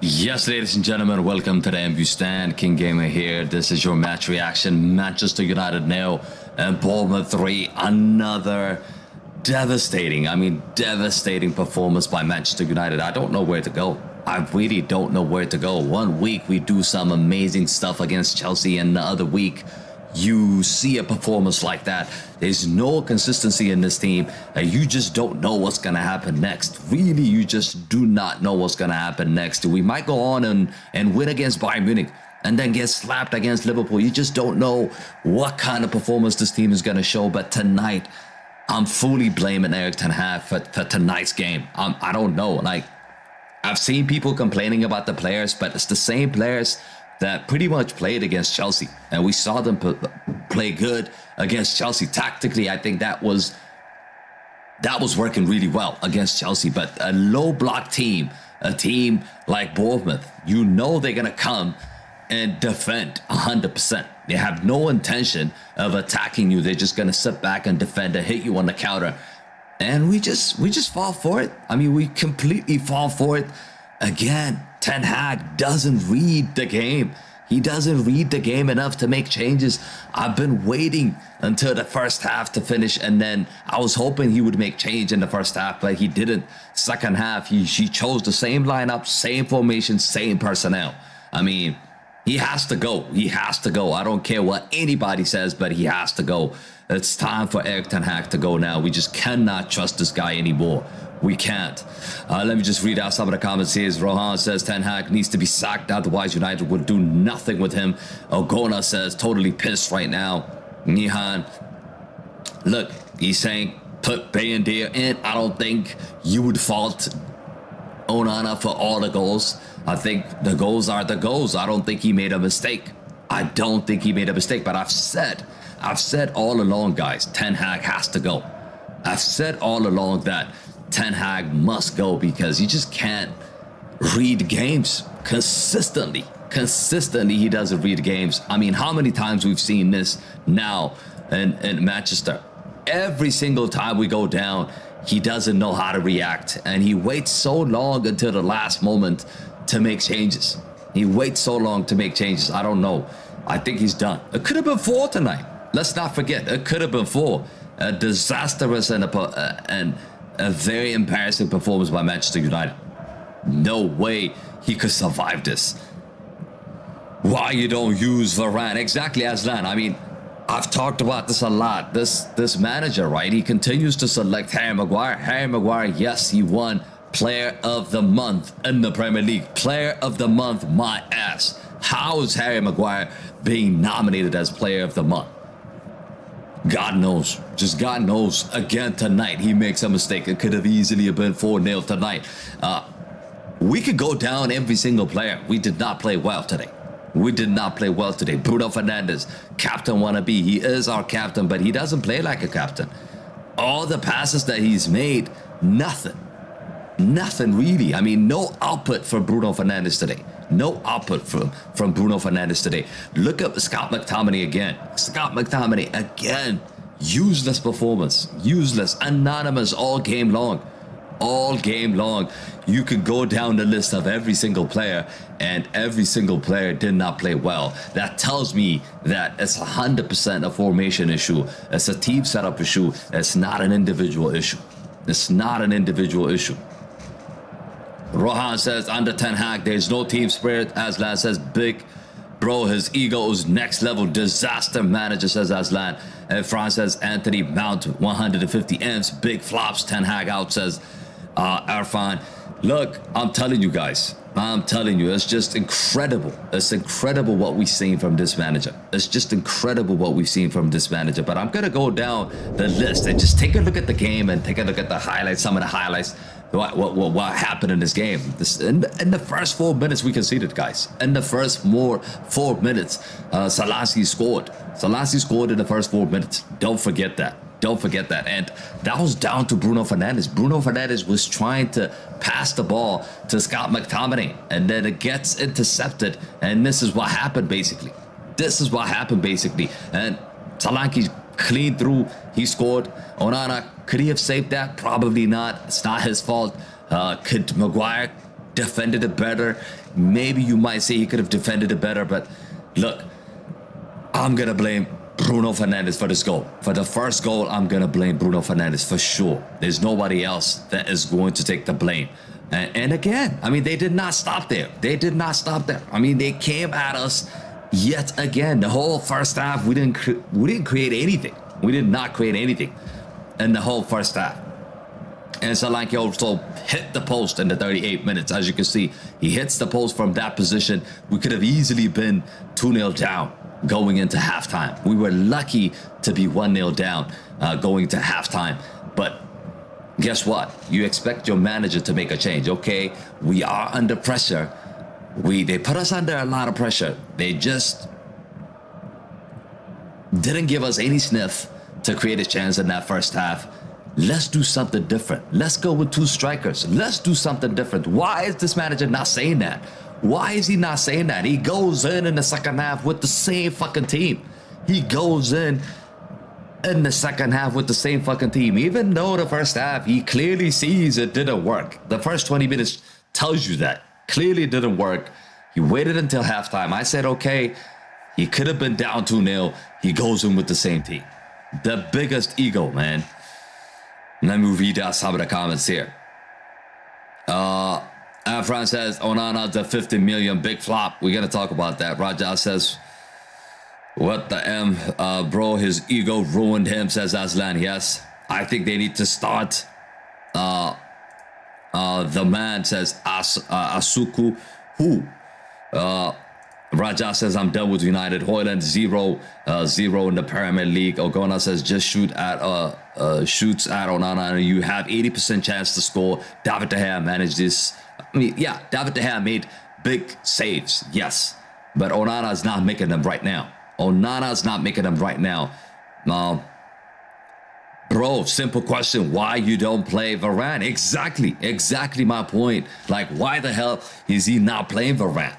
Yes, ladies and gentlemen, welcome to the MU Stand. King Gamer here. This is your match reaction. Manchester United 0 and Bournemouth 3. Another devastating performance by Manchester United. I don't know where to go. I really don't know where to go. One week we do some amazing stuff against Chelsea, and the other week you see a performance like that. There's no consistency in this team, and you just don't know what's going to happen next. Really, you just do not know what's going to happen next. We might go on and win against Bayern Munich and then get slapped against Liverpool. You just don't know what kind of performance this team is going to show. But tonight, I'm fully blaming Ten Hag for tonight's game. I don't know. Like, I've seen people complaining about the players, but it's the same players that pretty much played against Chelsea, and we saw them play good against Chelsea. Tactically, I think that was working really well against Chelsea. But a low block team, a team like Bournemouth, you know they're gonna come and defend 100%. They have no intention of attacking you. They're just gonna sit back and defend and hit you on the counter. And we just fall for it. I mean, we completely fall for it. Again, Ten Hag doesn't read the game. He doesn't read the game enough to make changes. I've been waiting until the first half to finish, and then I was hoping he would make change in the first half, but he didn't. Second half, he chose the same lineup, same formation, same personnel. I mean, he has to go. He has to go. I don't care what anybody says, but he has to go. It's time for Ten Hag to go now. We just cannot trust this guy anymore. We can't. Let me just read out some of the comments here. Rohan says Ten Hag needs to be sacked, otherwise United would do nothing with him. Ogona says totally pissed right now. Nihan, look, he's saying put Bayendir in. I don't think you would fault Onana for all the goals. I think the goals are the goals. I don't think he made a mistake. I don't think he made a mistake, but I've said all along, guys, Ten Hag has to go. I've said all along that Ten Hag must go because you just can't read games consistently. Consistently, he doesn't read games. I mean, how many times we've seen this now in Manchester? Every single time we go down, he doesn't know how to react, and he waits so long until the last moment to make changes. He waits so long to make changes. I don't know. I think he's done. It could have been 4 tonight. Let's not forget, it could have been 4. A disastrous and a very embarrassing performance by Manchester United. No way he could survive this. Why you don't use Varane? Exactly, Aslan. I mean, I've talked about this a lot. This manager, right? He continues to select Harry Maguire. Harry Maguire, yes, he won Player of the Month in the Premier League. Player of the Month, my ass. How is Harry Maguire being nominated as Player of the Month? God knows. Just God knows. Again tonight, he makes a mistake. It could have easily been 4-0 tonight. We could go down every single player. We did not play well today. We did not play well today. Bruno Fernandes, captain wannabe. He is our captain, but he doesn't play like a captain. All the passes that he's made, nothing. Nothing really. I mean, no output for Bruno Fernandes today. No output from Bruno Fernandes today. Look up Scott McTominay again. Scott McTominay again. Useless performance. Useless. Anonymous all game long. All game long. You could go down the list of every single player, and every single player did not play well. That tells me that it's 100% a formation issue. It's a team setup issue. It's not an individual issue. It's not an individual issue. Rohan says, under Ten Hag, there's no team spirit. Aslan says, big bro, his ego is next level. Disaster manager, says Aslan. And Franz says, Anthony Mount, 150 M's. Big flops, Ten Hag out, says Arfan. Look, I'm telling you guys. I'm telling you, it's just incredible. It's incredible what we've seen from this manager. It's just incredible what we've seen from this manager. But I'm going to go down the list and just take a look at the game and take a look at the highlights, some of the highlights. What happened in this game? In the first 4 minutes we conceded, guys. In the first 4 minutes, Selassie scored. Selassie scored in the first 4 minutes. Don't forget that. Don't forget that. And that was down to Bruno Fernandes. Bruno Fernandes was trying to pass the ball to Scott McTominay, and then it gets intercepted. And this is what happened, basically. This is what happened, basically. And Solanke clean through. He scored. Onana, could he have saved that? Probably not. It's not his fault. Could Maguire defended it better. Maybe you might say he could have defended it better, but look, I'm going to blame Bruno Fernandes for this goal. For the first goal, I'm going to blame Bruno Fernandes for sure. There's nobody else that is going to take the blame. And again, I mean, they did not stop there. They did not stop there. I mean, they came at us yet again. The whole first half, we didn't create anything. We did not create anything in the whole first half. And Solanke also hit the post in the 38 minutes. As you can see, he hits the post from that position. We could have easily been 2-0 down going into halftime. We were lucky to be 1-0 down going to halftime. But guess what? You expect your manager to make a change. Okay, we are under pressure. They put us under a lot of pressure. They just didn't give us any sniff to create a chance in that first half. Let's do something different. Let's go with 2 strikers. Let's do something different. Why is this manager not saying that? Why is he not saying that? He goes in the second half with the same fucking team. He goes in the second half with the same fucking team. Even though the first half, he clearly sees it didn't work. The first 20 minutes tells you that. Clearly it didn't work. He waited until halftime. I said, okay, he could have been down 2-0. He goes in with the same team. The biggest ego, man. Let me read out some of the comments here. Fran says, Onana, the 50 million big flop. We're going to talk about that. Raja says, what the M, bro, his ego ruined him, says Aslan. Yes, I think they need to start. The man says, Asuku, who? Raja says, I'm done with United. Hoyland, 0-0 in the Premier League. Ogona says, just shoots at Onana and you have 80% chance to score. David De Gea managed this. I mean, yeah, David De Gea made big saves, yes. But Onana is not making them right now. Onana's not making them right now. Bro, simple question. Why you don't play Varane? Exactly my point. Like, why the hell is he not playing Varane?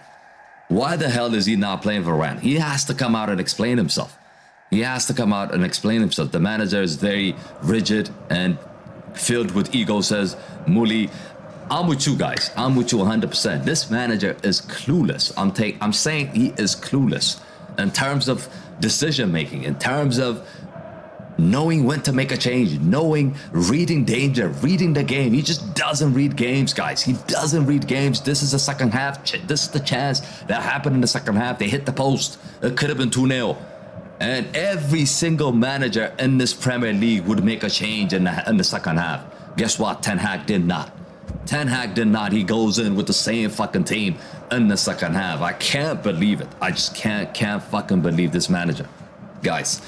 Why the hell is he not playing Varane? He has to come out and explain himself. He has to come out and explain himself. The manager is very rigid and filled with ego, says Muli. I'm with you guys. I'm with you 100%. This manager is clueless. I'm saying he is clueless in terms of decision making, in terms of knowing when to make a change, reading danger, reading the game. He just doesn't read games, guys. He doesn't read games. This is the second half. This is the chance that happened in the second half. They hit the post. It could have been 2-0. And every single manager in this Premier League would make a change in the second half. Guess what? Ten Hag did not. Ten Hag did not. He goes in with the same fucking team in the second half. I can't believe it. I just can't fucking believe this manager. Guys,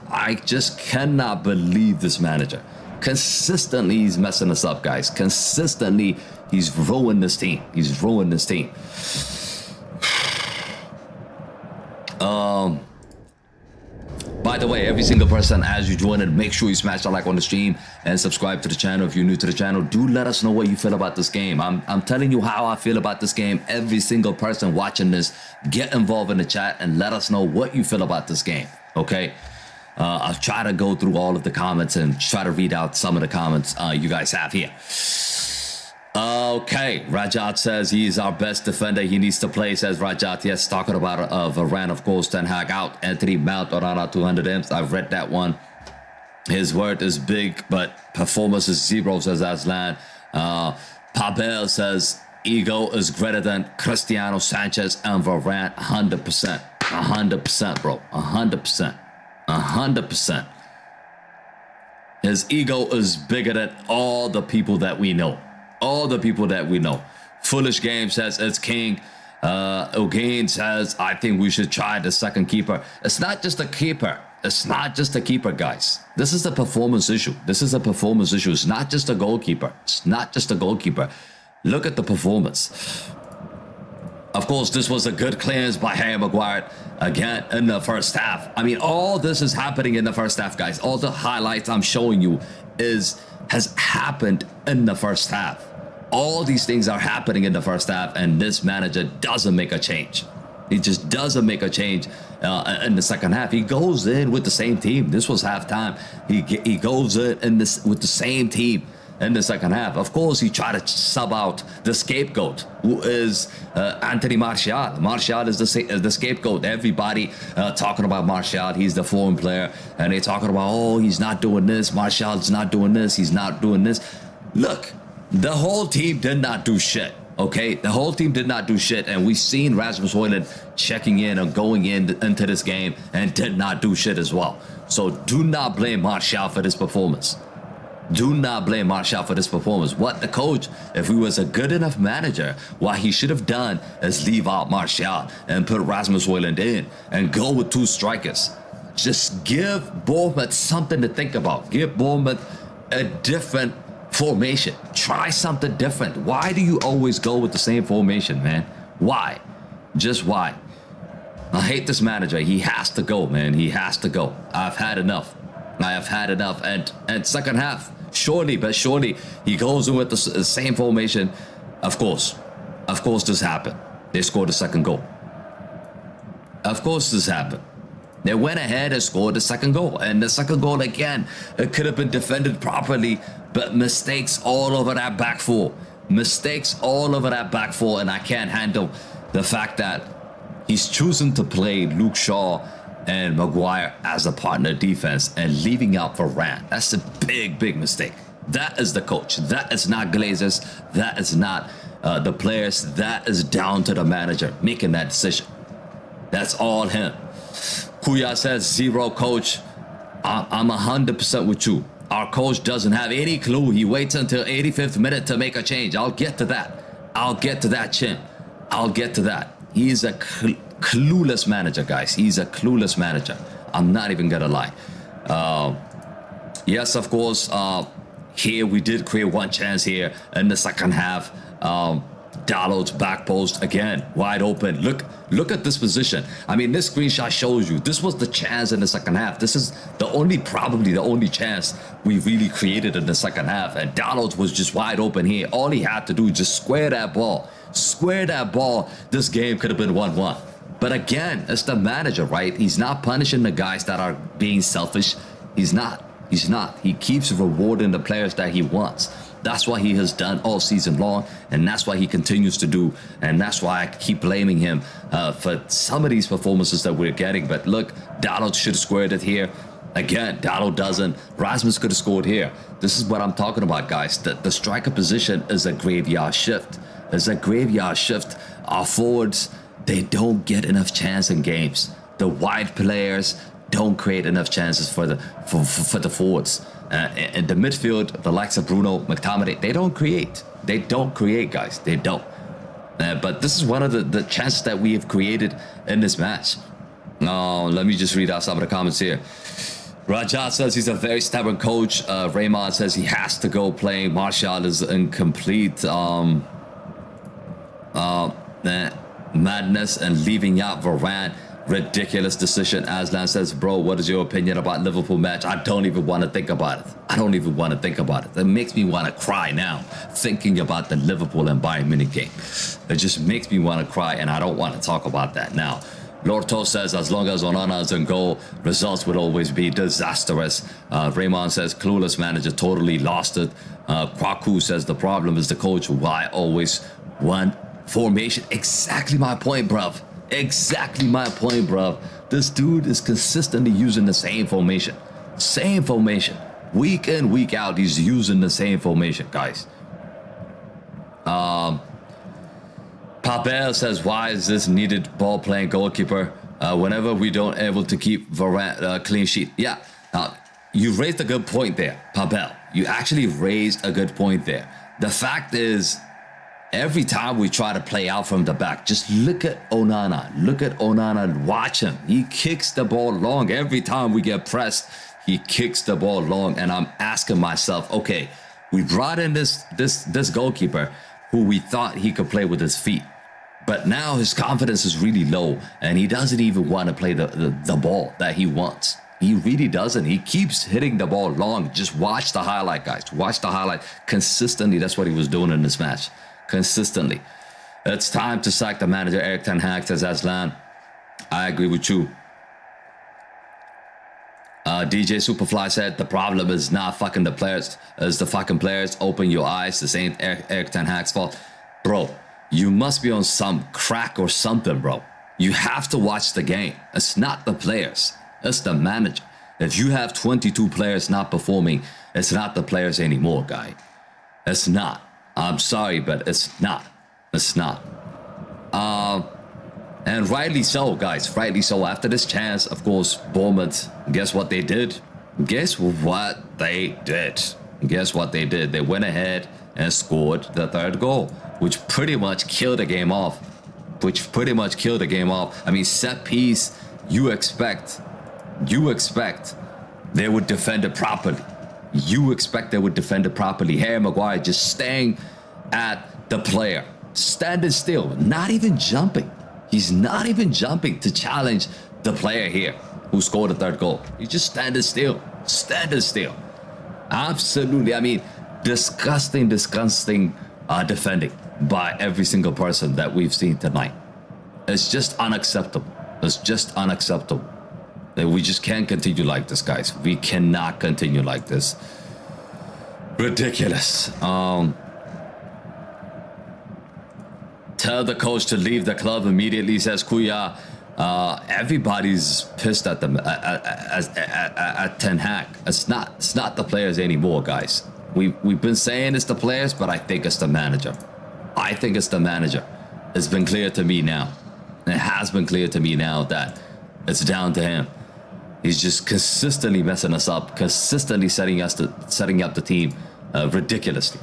I just cannot believe this manager. Consistently, he's messing us up, guys. Consistently, he's ruined this team. He's ruined this team. By the way, every single person, as you join it, make sure you smash the like on the stream and subscribe to the channel. If you're new to the channel, do let us know what you feel about this game. I'm telling you how I feel about this game. Every single person watching this, get involved in the chat and let us know what you feel about this game. Okay? I'll try to go through all of the comments and try to read out some of the comments you guys have here. Okay, Rajat says he's our best defender. He needs to play, says Rajat. Yes, talking about Varane, of course. Ten Hag out. Anthony Mount, Onana, 200 M's. I've read that one. His word is big, but performance is 0, says Aslan. Pavel says ego is greater than Cristiano, Sanchez, and Varane. 100%. 100%, bro. 100%. 100%. His ego is bigger than all the people that we know. All the people that we know. Foolish Game says it's king. O'Gain says, I think we should try the second keeper. It's not just a keeper. It's not just a keeper, guys. This is a performance issue. This is a performance issue. It's not just a goalkeeper. It's not just a goalkeeper. Look at the performance. Of course, this was a good clearance by Harry Maguire again in the first half. I mean, all this is happening in the first half, guys. All the highlights I'm showing you has happened in the first half. All these things are happening in the first half, and this manager doesn't make a change. He just doesn't make a change in the second half. He goes in with the same team. This was halftime. He goes in with the same team. in the second half. Of course, he tried to sub out the scapegoat, who is Anthony Martial. Martial is the scapegoat. Everybody talking about Martial. He's the foreign player. And they're talking about, oh, he's not doing this. Martial's not doing this. He's not doing this. Look, the whole team did not do shit. Okay, the whole team did not do shit, and we've seen Rasmus Højlund checking in and going into this game and did not do shit as well. So do not blame Martial for this performance. Do not blame Martial for this performance. What the coach, if he was a good enough manager, what he should have done is leave out Martial and put Rasmus Højlund in and go with 2 strikers. Just give Bournemouth something to think about. Give Bournemouth a different formation. Try something different. Why do you always go with the same formation, man? Why? Just why? I hate this manager. He has to go, man. He has to go. I've had enough. I have had enough. And second half, surely he goes in with the same formation. Of course this happened. They scored the second goal. Of course this happened. They went ahead and scored the second goal. And the second goal, again, it could have been defended properly, but mistakes all over that back four. Mistakes all over that back four, and I can't handle the fact that he's choosing to play Luke Shaw and Maguire as a partner defense and leaving out Varane. That's a big mistake. That is the coach. That is not Glazers. That is not the players. That is down to the manager making that decision. That's all him. Kuya says, 0 coach. I'm 100% with you. Our coach doesn't have any clue. He waits until 85th minute to make a change. I'll get to that. I'll get to that, Chin. I'll get to that. He's a clueless manager, guys. He's a clueless manager. I'm not even gonna lie. Yes, of course, here we did create one chance here in the second half. Dalot's back post again, wide open. Look at this position. I mean, this screenshot shows you this was the chance in the second half. This is probably the only chance we really created in the second half. And Dalot was just wide open here. All he had to do was just square that ball. Square that ball. This game could have been 1-1. But again, it's the manager, right? He's not punishing the guys that are being selfish. He's not. He keeps rewarding the players that he wants. That's what he has done all season long, and that's what he continues to do, and that's why I keep blaming him for some of these performances that we're getting. But look, Dalot should have squared it here. Again, Dalot doesn't. Rasmus could have scored here. This is what I'm talking about, guys. The striker position is a graveyard shift. It's a graveyard shift. Our forwards, they don't get enough chance in games. The wide players don't create enough chances for the forwards. In the midfield, the likes of Bruno, McTominay, they don't create. They don't create, guys. They don't. But this is one of the chances that we have created in this match. Let me just read out some of the comments here. Rajat says he's a very stubborn coach. Raymond says he has to go playing. Martial is incomplete. Madness and leaving out Varane. Ridiculous decision. Aslan says, bro, what is your opinion about Liverpool match? I don't even want to think about it. I don't even want to think about it. It makes me want to cry now, thinking about the Liverpool and Bayern Munich game. It just makes me want to cry, and I don't want to talk about that now. Lorto says, as long as Onana is in goal, results will always be disastrous. Raymond says, clueless manager, totally lost it. Kwaku says, the problem is the coach. Why always one formation? Exactly my point, bruv. Exactly my point, bro. This dude is consistently using the same formation. Same formation. Week in, week out, he's using the same formation, guys. Papel says, why is this needed ball playing goalkeeper whenever we don't able to keep Varane clean sheet? Yeah, you raised a good point there, Papel. You actually raised a good point there. The fact is, every time we try to play out from the back, just look at Onana. Look at Onana. Watch him. He kicks the ball long. Every time we get pressed, he kicks the ball long. And I'm asking myself, okay, we brought in this goalkeeper who we thought he could play with his feet. But now his confidence is really low, and he doesn't even want to play the ball that he wants. He really doesn't. He keeps hitting the ball long. Just watch the highlight, guys. Watch the highlight consistently. That's what he was doing in this match. Consistently. It's time to sack the manager. Erik Ten Hag, says Aslan. I agree with you. DJ Superfly said the problem is not fucking the players, it's the fucking players. Open your eyes. This ain't Eric Ten Hag's fault. Bro, you must be on some crack or something, bro. You have to watch the game. It's not the players. It's the manager. If you have 22 players not performing, it's not the players anymore, guy. It's not. I'm sorry, but it's not. It's not. And rightly so, guys. Rightly so. After this chance, of course, Bournemouth, guess what they did? Guess what they did? Guess what they did? They went ahead and scored the third goal, which pretty much killed the game off. I mean, set piece, you expect they would defend it properly. Harry Maguire just staying at the player, standing still, not even jumping. He's not even jumping to challenge the player here who scored the third goal. He's just standing still. Absolutely. I mean, disgusting defending by every single person that we've seen tonight. It's just unacceptable. We just can't continue like this, guys. We cannot continue like this. Ridiculous. Tell the coach to leave the club immediately, says Kuya. Everybody's pissed at them at Ten Hag. It's not the players anymore, guys. We've been saying it's the players, but I think it's the manager. It's been clear to me now. It has been clear to me now that it's down to him. He's just consistently messing us up, consistently setting up the team ridiculously.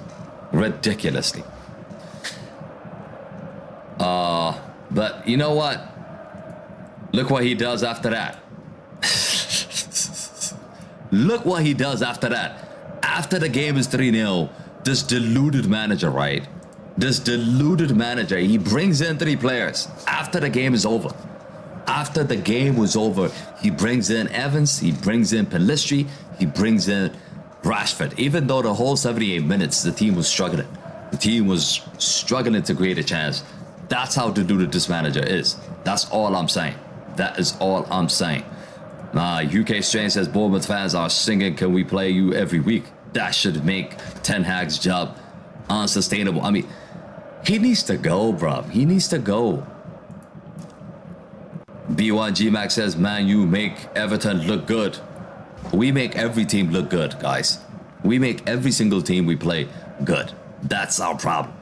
But you know what? Look what he does after that. After the game is 3-0, this deluded manager, right? He brings in 3 players after the game is over. He brings in Evans, he brings in Pelistri, he brings in Rashford. Even though the whole 78 minutes, the team was struggling. To create a chance. That's how deluded this manager is. That's all I'm saying. UK Strange says Bournemouth fans are singing, "Can we play you every week?" That should make Ten Hag's job unsustainable. I mean, he needs to go, bro. B1G Max says, "Man, you make Everton look good." We make every team look good, guys. We make every single team we play good. That's our problem.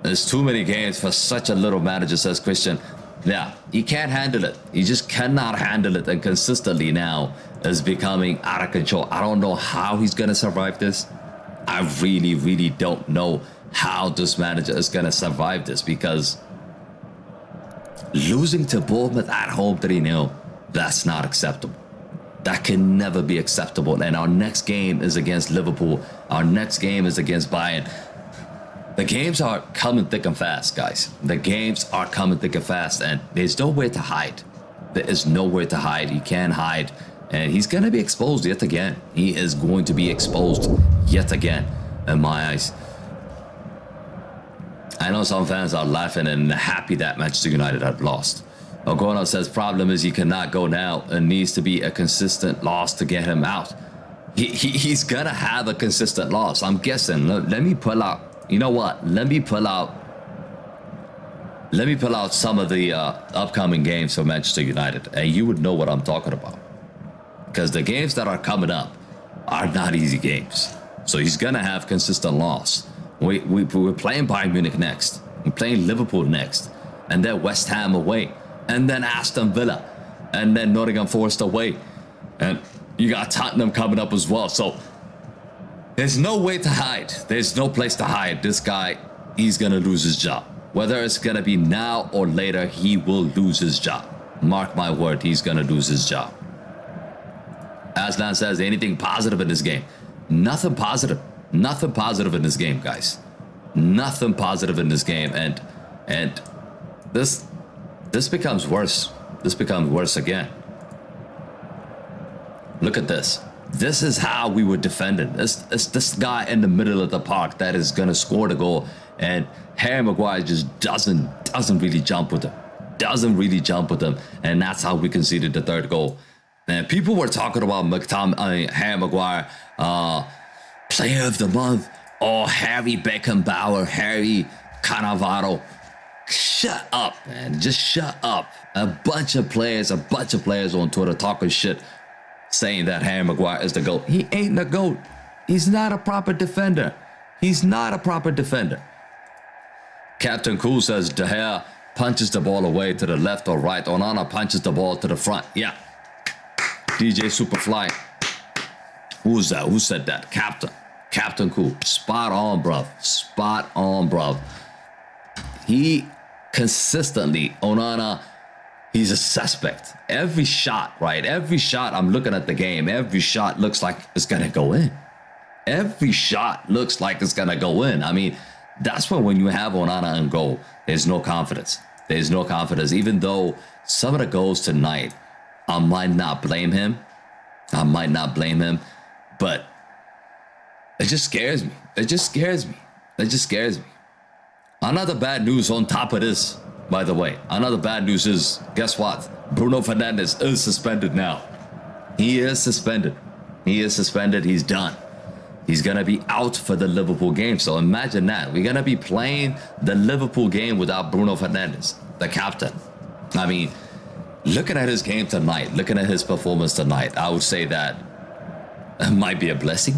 There's too many games for such a little manager, says Christian. Yeah, he can't handle it. He just cannot handle it, and consistently now is becoming out of control. I don't know how he's going to survive this. I really don't know how this manager is going to survive this, because losing to Bournemouth at home 3-0, that's not acceptable. That can never be acceptable. And our next game is against Liverpool. Our next game is against Bayern. The games are coming thick and fast, guys. And there's nowhere to hide. He can't hide. And he's going to be exposed yet again. He is going to be exposed yet again, in my eyes. I know some fans are laughing and happy that Manchester United have lost. Ogono says, problem is he cannot go now. It needs to be a consistent loss to get him out. He's going to have a consistent loss. I'm guessing. Let me pull out. You know what? Let me pull out some of the upcoming games for Manchester United, and you would know what I'm talking about. Because the games that are coming up are not easy games. So he's going to have consistent loss. We're playing Bayern Munich next. We're playing Liverpool next. And then West Ham away. And then Aston Villa. And then Nottingham Forest away. And you got Tottenham coming up as well. So there's no way to hide. There's no place to hide. This guy, he's going to lose his job. Whether it's going to be now or later, he will lose his job. Mark my word, he's going to lose his job. Aslan says, anything positive in this game? Nothing positive. Nothing positive in this game, guys. Nothing positive in this game. And this becomes worse. This becomes worse again. Look at this. This is how we were defending. It's this guy in the middle of the park that is going to score the goal. And Harry Maguire just doesn't really jump with him. And that's how we conceded the third goal. And people were talking about Harry Maguire, player of the month, or Harry Beckenbauer, Harry Cannavaro. Shut up, man. Just shut up. A bunch of players on Twitter talking shit, saying that Harry Maguire is the GOAT. He ain't the GOAT. He's not a proper defender. He's not a proper defender. Captain Cool says De Gea punches the ball away to the left or right. Onana punches the ball to the front. Yeah. DJ Superfly. Who's that? Who said that? Captain Cool. Spot on, bruv. Spot on, bruv. He consistently, Onana, he's a suspect. Every shot, right? Every shot, I'm looking at the game. Every shot looks like it's going to go in. Every shot looks like it's going to go in. I mean, that's when you have Onana in goal, there's no confidence. There's no confidence. Even though some of the goals tonight, I might not blame him. But it just scares me. Another bad news on top of this, by the way. Another bad news is, guess what? Bruno Fernandes is suspended now. He is suspended. He's done. He's going to be out for the Liverpool game. So imagine that. We're going to be playing the Liverpool game without Bruno Fernandes, the captain. I mean, looking at his game tonight, looking at his performance tonight, I would say that it might be a blessing.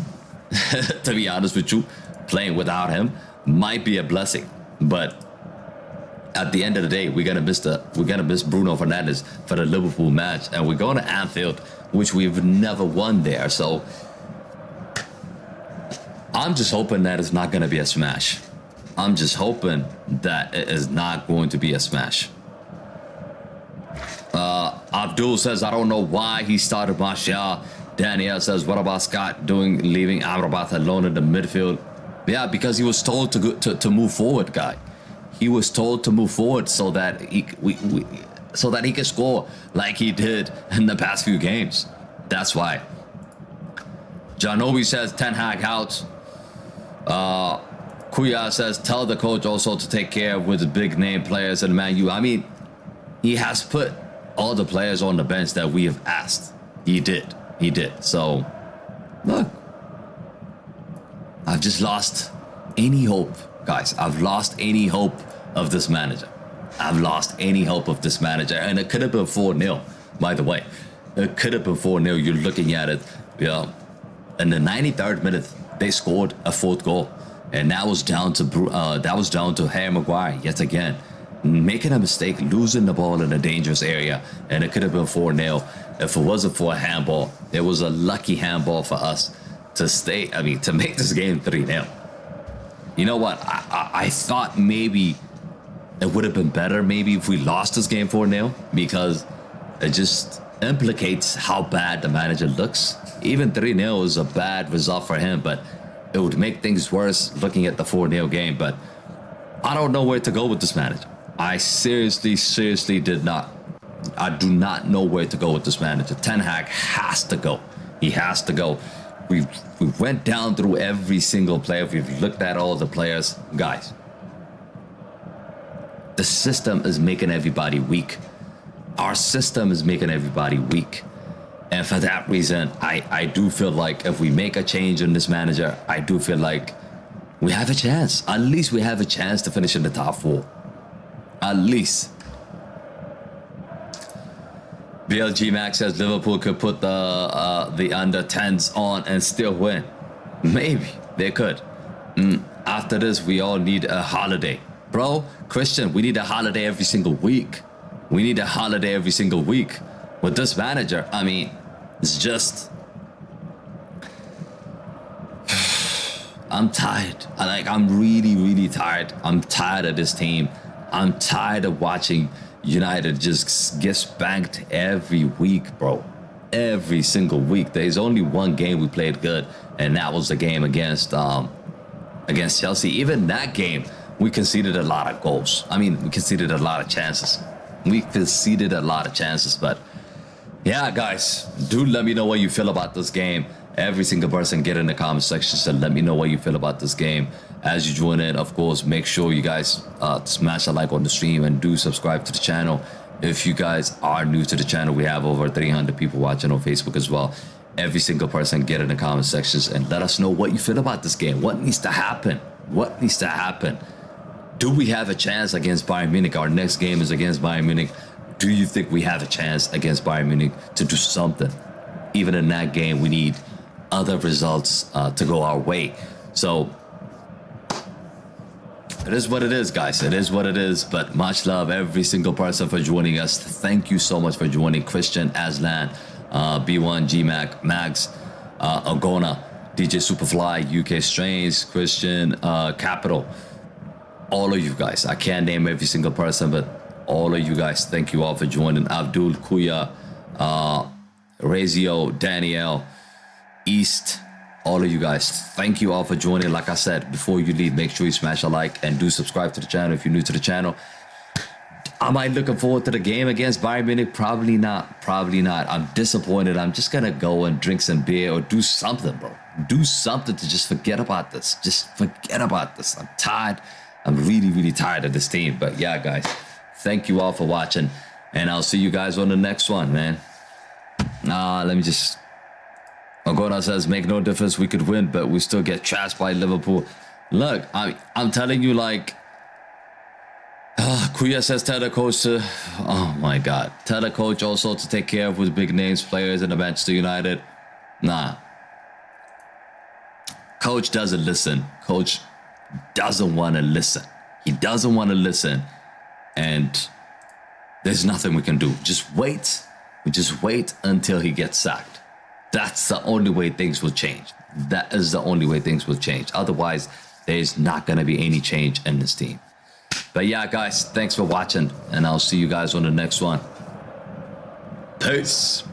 To be honest with you, playing without him might be a blessing. But at the end of the day, we're gonna miss Bruno Fernandes for the Liverpool match, and we're going to Anfield, which we've never won there. So I'm just hoping that it's not gonna be a smash. I'm just hoping that it is not going to be a smash. Abdul says, I don't know why he started Martial. Danielle says, what about Scott leaving Amrabat alone in the midfield? Yeah, because he was told to move forward, guy. He was told to move forward so that he could score like he did in the past few games. That's why. Janobi says Ten Hag out. Kuya says tell the coach also to take care with the big name players in Man U. I mean, he has put all the players on the bench that we have asked. He did. So, look. I've just lost any hope, guys. I've lost any hope of this manager. And it could have been 4-0, by the way. It could have been 4-0. You're looking at it. Yeah. In the 93rd minute, they scored a fourth goal. And that was down to Harry Maguire yet again. Making a mistake, losing the ball in a dangerous area. And it could have been 4-0. If it wasn't for a handball, it was a lucky handball for us to make this game 3-0. You know what? I thought maybe it would have been better maybe if we lost this game 4-0, because it just implicates how bad the manager looks. Even 3-0 is a bad result for him, but it would make things worse looking at the 4-0 game. But I don't know where to go with this manager. I seriously I do not know where to go with this manager. Ten Hag has to go. He has to go. We went down through every single player. We've looked at all the players. Guys, the system is making everybody weak. Our system is making everybody weak. And for that reason, I do feel like if we make a change in this manager, I do feel like we have a chance. At least we have a chance to finish in the top 4. At least. BLG Max says Liverpool could put the under 10s on and still win. Maybe they could. After this, we all need a holiday. Bro, Christian, we need a holiday every single week. With this manager, I mean, it's just... I'm tired. I'm really tired. I'm tired of this team. I'm tired of watching United just get spanked every week, bro. Every single week. There's only one game we played good, and that was the game against Chelsea. Even that game, we conceded a lot of goals. I mean, we conceded a lot of chances. But yeah, guys, do let me know what you feel about this game. Every single person get in the comment section to let me know what you feel about this game. As you join in, of course, make sure you guys smash a like on the stream and do subscribe to the channel. If you guys are new to the channel, we have over 300 people watching on Facebook as well. Every single person get in the comment sections and let us know what you feel about this game. What needs to happen? What needs to happen? Do we have a chance against Bayern Munich? Our next game is against Bayern Munich. Do you think we have a chance against Bayern Munich to do something? Even in that game, we need other results to go our way. So it is what it is, guys. It is what it is. But much love, every single person, for joining us. Thank you so much for joining. Christian, Aslan, B1, GMAC, Max, Agona, DJ Superfly, UK Strange, Christian, Capital. All of you guys. I can't name every single person, but all of you guys, thank you all for joining. Abdul, Kuya, Razio, Danielle, East, all of you guys, thank you all for joining. Like I said, before you leave, make sure you smash a like and do subscribe to the channel if you're new to the channel. Am I looking forward to the game against Bayern Munich? Probably not. Probably not. I'm disappointed. I'm just going to go and drink some beer or do something, bro. Do something to just forget about this. Just forget about this. I'm tired. I'm really, really tired of this team. But yeah, guys, thank you all for watching. And I'll see you guys on the next one, man. Let me just... Agona says, make no difference. We could win, but we still get trashed by Liverpool. Look, I'm telling you, like... Kuya says, tell the coach to... Oh, my God. Tell the coach also to take care of his big names players in the Manchester United. Nah. Coach doesn't listen. Coach doesn't want to listen. He doesn't want to listen. And there's nothing we can do. Just wait. We just wait until he gets sacked. That's the only way things will change. That is the only way things will change. Otherwise, there's not going to be any change in this team. But yeah, guys, thanks for watching. And I'll see you guys on the next one. Peace.